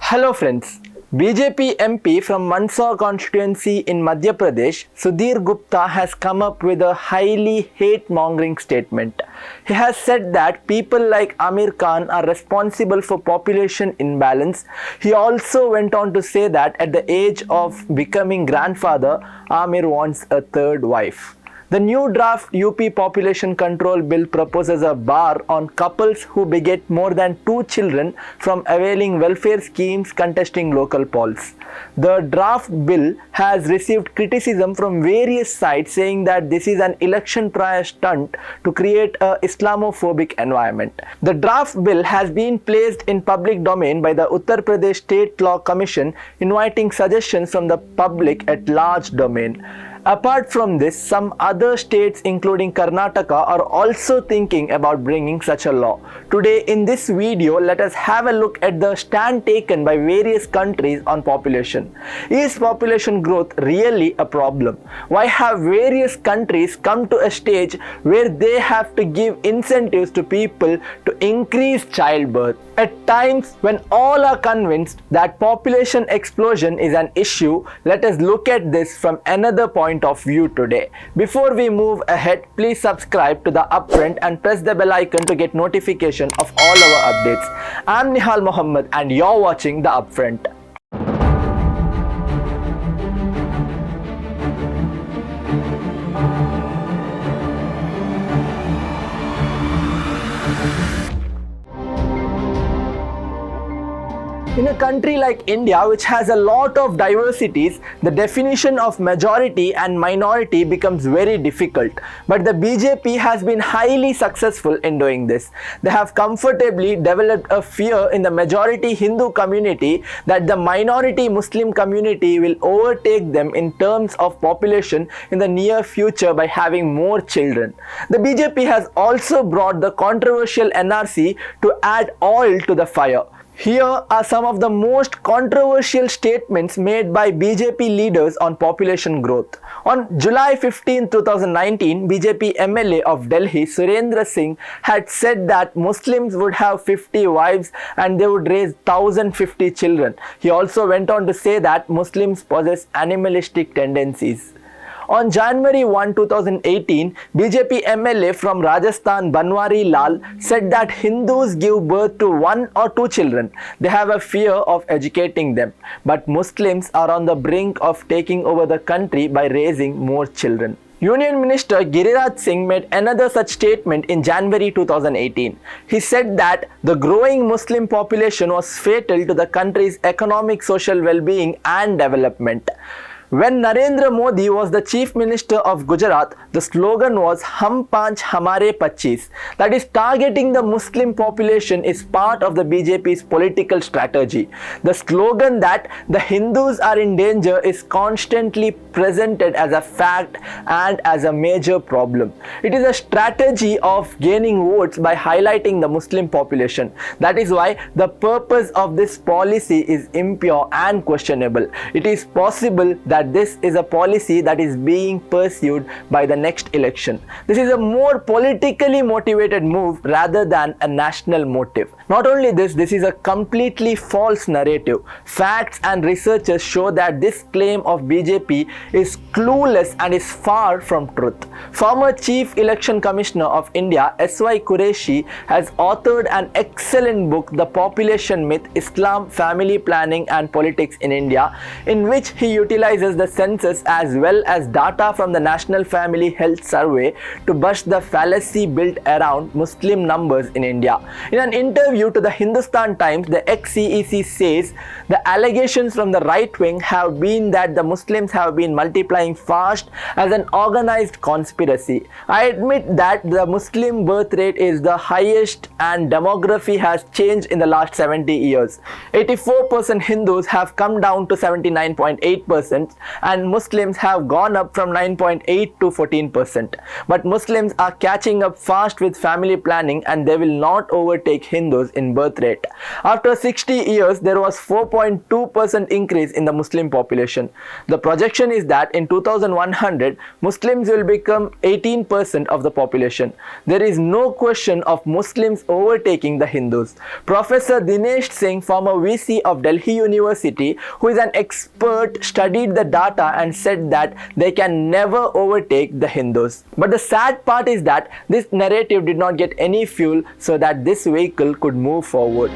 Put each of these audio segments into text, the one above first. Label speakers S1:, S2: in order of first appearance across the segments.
S1: Hello friends. BJP MP from Mandsaur constituency in Madhya Pradesh, Sudhir Gupta has come up with a highly hate-mongering statement. He has said that people like Amir Khan are responsible for population imbalance. He also went on to say that at the age of becoming grandfather, Amir wants a third wife. The new draft UP population control bill proposes a bar on couples who beget more than 2 children from availing welfare schemes contesting local polls. The draft bill has received criticism from various sides saying that this is an election prior stunt to create a Islamophobic environment. The draft bill has been placed in public domain by the Uttar Pradesh State Law Commission, inviting suggestions from the public at large domain. Apart from this, some other states including Karnataka are also thinking about bringing such a law. Today in this video, let us have a look at the stand taken by various countries on population. Is population growth really a problem? Why have various countries come to a stage where they have to give incentives to people to increase childbirth? At times when all are convinced that population explosion is an issue, let us look at this from another point of view today. Before we move ahead, please subscribe to the Upfront and press the bell icon to get notification of all our updates. I'm Nihal Mohammed and you're watching the Upfront. In a country like India, which has a lot of diversities, the definition of majority and minority becomes very difficult. But the BJP has been highly successful in doing this. They have comfortably developed a fear in the majority Hindu community that the minority Muslim community will overtake them in terms of population in the near future by having more children. The BJP has also brought the controversial NRC to add oil to the fire. Here are some of the most controversial statements made by BJP leaders on population growth. On July 15, 2019, BJP MLA of Delhi, Surendra Singh, had said that Muslims would have 50 wives and they would raise 1050 children. He also went on to say that Muslims possess animalistic tendencies. On January 1, 2018, BJP MLA from Rajasthan Banwari Lal said that Hindus give birth to 1 or 2 children. They have a fear of educating them. But Muslims are on the brink of taking over the country by raising more children. Union Minister Giriraj Singh made another such statement in January 2018. He said that the growing Muslim population was fatal to the country's economic, social well-being and development. When Narendra Modi was the Chief Minister of Gujarat, the slogan was Hum Panch Hamare Pachis. That is, targeting the Muslim population is part of the BJP's political strategy. The slogan that the Hindus are in danger is constantly presented as a fact and as a major problem. It is a strategy of gaining votes by highlighting the Muslim population. That is why the purpose of this policy is impure and questionable. It is possible that this is a policy that is being pursued by the next election. This is a more politically motivated move rather than a national motive. Not only this is a completely false narrative. Facts and researchers show that this claim of BJP is clueless and is far from truth. Former Chief Election Commissioner of India, S.Y. Qureshi, has authored an excellent book, The Population Myth, Islam, Family Planning and Politics in India, in which he utilizes the census as well as data from the National Family Health Survey to bust the fallacy built around Muslim numbers in India. In an interview to the Hindustan Times, the ex-CEC says the allegations from the right wing have been that the Muslims have been multiplying fast as an organized conspiracy. I admit that the Muslim birth rate is the highest and demography has changed in the last 70 years. 84% Hindus have come down to 79.8%. and Muslims have gone up from 9.8 to 14%. But Muslims are catching up fast with family planning and they will not overtake Hindus in birth rate. After 60 years, there was 4.2% increase in the Muslim population. The projection is that in 2100, Muslims will become 18% of the population. There is no question of Muslims overtaking the Hindus. Professor Dinesh Singh, former VC of Delhi University, who is an expert, studied the data and said that they can never overtake the Hindus. But the sad part is that this narrative did not get any fuel so that this vehicle could move forward.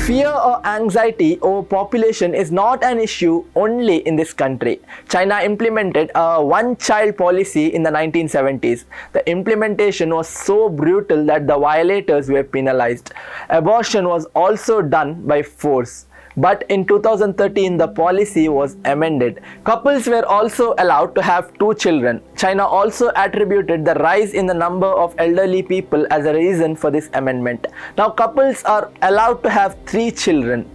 S1: Fear or anxiety over population is not an issue only in this country. China implemented a one-child policy in the 1970s. The implementation was so brutal that the violators were penalized. Abortion was also done by force. But in 2013, the policy was amended. Couples were also allowed to have 2 children. China also attributed the rise in the number of elderly people as a reason for this amendment. Now couples are allowed to have 3 children.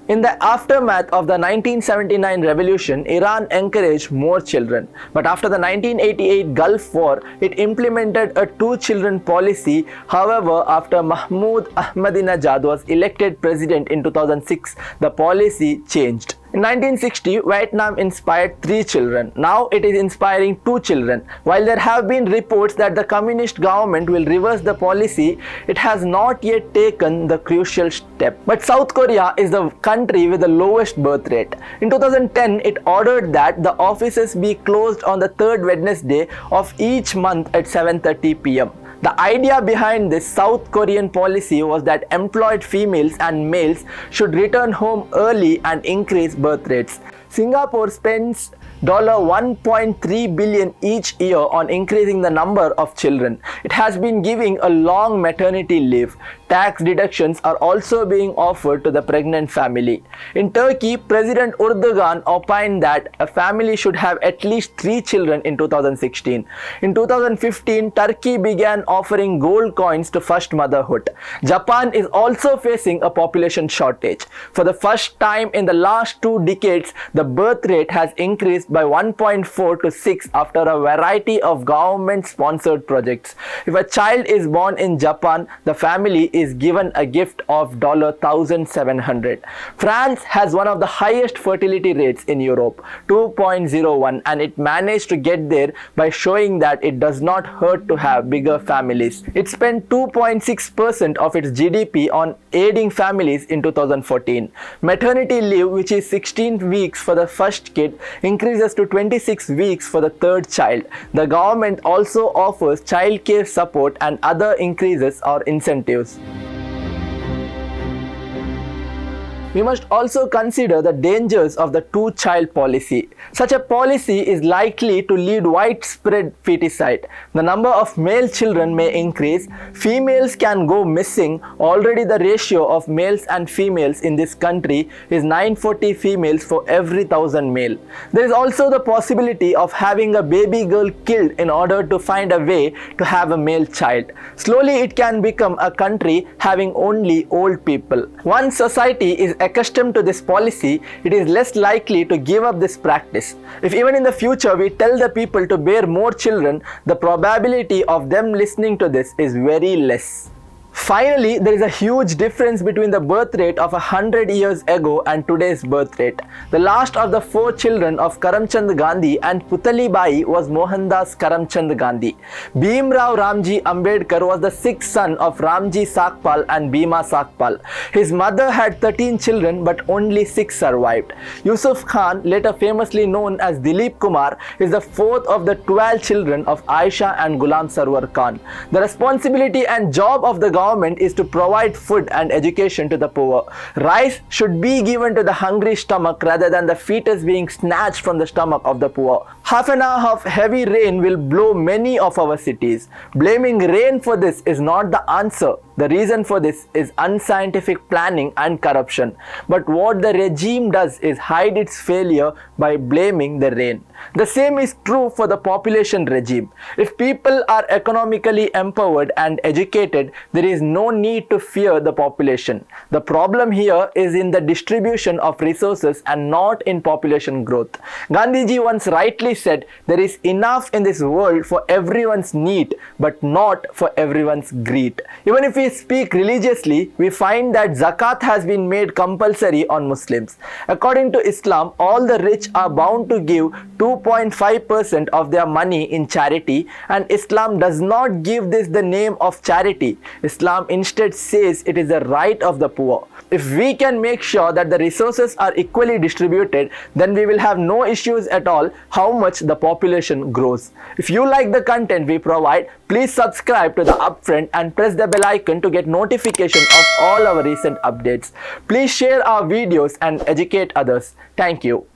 S1: In the aftermath of the 1979 revolution, Iran encouraged more children. But after the 1988 Gulf War, it implemented a 2-children policy. However, after Mahmoud Ahmadinejad was elected president in 2006, the policy changed. In 1960, Vietnam inspired 3 children. Now it is inspiring 2 children. While there have been reports that the communist government will reverse the policy, it has not yet taken the crucial step. But South Korea is the country with the lowest birth rate. In 2010, it ordered that the offices be closed on the 3rd Wednesday of each month at 7:30 p.m. The idea behind this South Korean policy was that employed females and males should return home early and increase birth rates. Singapore spends $1.3 billion each year on increasing the number of children. It has been giving a long maternity leave. Tax deductions are also being offered to the pregnant family. In Turkey, President Erdogan opined that a family should have at least 3 children in 2016. In 2015, Turkey began offering gold coins to first motherhood. Japan is also facing a population shortage. For the first time in the last 2 decades, the birth rate has increased by 1.4 to 6 after a variety of government-sponsored projects. If a child is born in Japan, the family is given a gift of $1,700. France has one of the highest fertility rates in Europe, 2.01, and it managed to get there by showing that it does not hurt to have bigger families. It spent 2.6% of its GDP on aiding families in 2014. Maternity leave, which is 16 weeks for the first kid, increases to 26 weeks for the 3rd child. The government also offers childcare support and other increases or incentives. We must also consider the dangers of the 2-child policy. Such a policy is likely to lead widespread feticide. The number of male children may increase. Females can go missing. Already the ratio of males and females in this country is 940 females for every 1,000 male. There is also the possibility of having a baby girl killed in order to find a way to have a male child. Slowly it can become a country having only old people. Once society is accustomed to this policy, it is less likely to give up this practice. If even in the future we tell the people to bear more children, the probability of them listening to this is very less. Finally, there is a huge difference between the birth rate of 100 years ago and today's birth rate. The last of the 4 children of Karamchand Gandhi and Putali Bai was Mohandas Karamchand Gandhi. Bhimrao Ramji Ambedkar was the 6th son of Ramji Sakpal and Bhima Sakpal. His mother had 13 children but only 6 survived. Yusuf Khan, later famously known as Dilip Kumar, is the 4th of the 12 children of Aisha and Ghulam Sarwar Khan. The responsibility and job of the government is to provide food and education to the poor. Rice should be given to the hungry stomach rather than the fetus being snatched from the stomach of the poor. Half an hour of heavy rain will blow many of our cities. Blaming rain for this is not the answer. The reason for this is unscientific planning and corruption. But what the regime does is hide its failure by blaming the rain. The same is true for the population regime. If people are economically empowered and educated, there is no need to fear the population. The problem here is in the distribution of resources and not in population growth. Gandhiji once rightly said, there is enough in this world for everyone's need, but not for everyone's greed. Even if we speak religiously, we find that zakat has been made compulsory on Muslims. According to Islam, all the rich are bound to give 2.5% of their money in charity, and Islam does not give this the name of charity. Islam instead says it is the right of the poor. If we can make sure that the resources are equally distributed, then we will have no issues at all how much the population grows. If you like the content we provide, please subscribe to the Upfront and press the bell icon to get notification of all our recent updates. Please share our videos and educate others. Thank you.